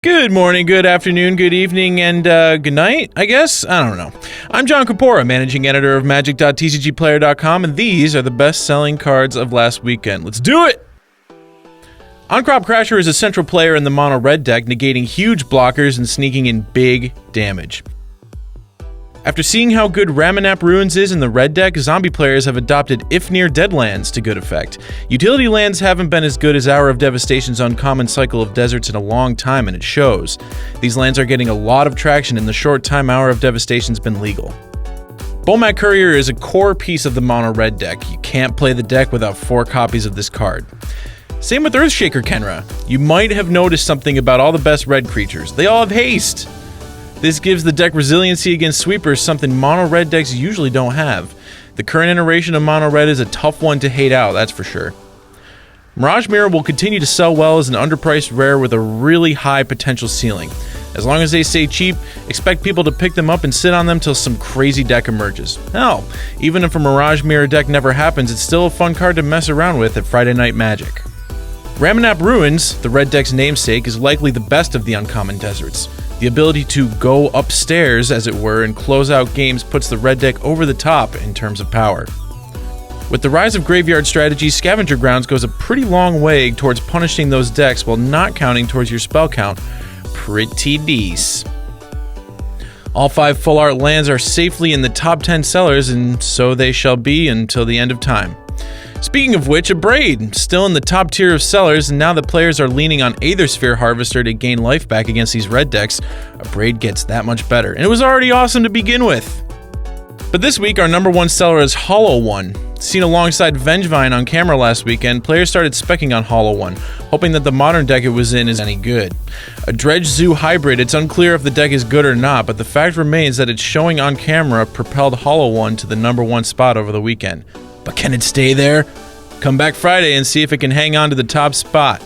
Good morning, good afternoon, good evening, and good night, I guess? I don't know. I'm John Kapora, managing editor of magic.tcgplayer.com, and these are the best-selling cards of last weekend. Let's do it! Ahn-Crop Crasher is a central player in the mono red deck, negating huge blockers and sneaking in big damage. After seeing how good Ramunap Ruins is in the red deck, zombie players have adopted If Near Dead lands to good effect. Utility lands haven't been as good as Hour of Devastation's uncommon Cycle of Deserts in a long time, and it shows. These lands are getting a lot of traction in the short time Hour of Devastation's been legal. Bomat Courier is a core piece of the mono red deck. You can't play the deck without 4 copies of this card. Same with Earthshaker Kenra. You might have noticed something about all the best red creatures. They all have haste! This gives the deck resiliency against sweepers, something mono red decks usually don't have. The current iteration of mono red is a tough one to hate out, that's for sure. Mirage Mirror will continue to sell well as an underpriced rare with a really high potential ceiling. As long as they stay cheap, expect people to pick them up and sit on them till some crazy deck emerges. Hell, even if a Mirage Mirror deck never happens, it's still a fun card to mess around with at Friday Night Magic. Ramunap Ruins, the red deck's namesake, is likely the best of the uncommon deserts. The ability to go upstairs, as it were, and close out games puts the red deck over the top in terms of power. With the rise of graveyard strategies, Scavenger Grounds goes a pretty long way towards punishing those decks while not counting towards your spell count. Pretty decent. All 5 full art lands are safely in the top 10 sellers, and so they shall be until the end of time. Speaking of which, a Braid, still in the top tier of sellers, and now that players are leaning on Aethersphere Harvester to gain life back against these red decks, a Braid gets that much better, and it was already awesome to begin with. But this week, our number 1 seller is Hollow One. Seen alongside Vengevine on camera last weekend, players started specking on Hollow One, hoping that the modern deck it was in is any good. A Dredge Zoo hybrid, it's unclear if the deck is good or not, but the fact remains that its showing on camera propelled Hollow One to the number 1 spot over the weekend. But can it stay there? Come back Friday and see if it can hang on to the top spot.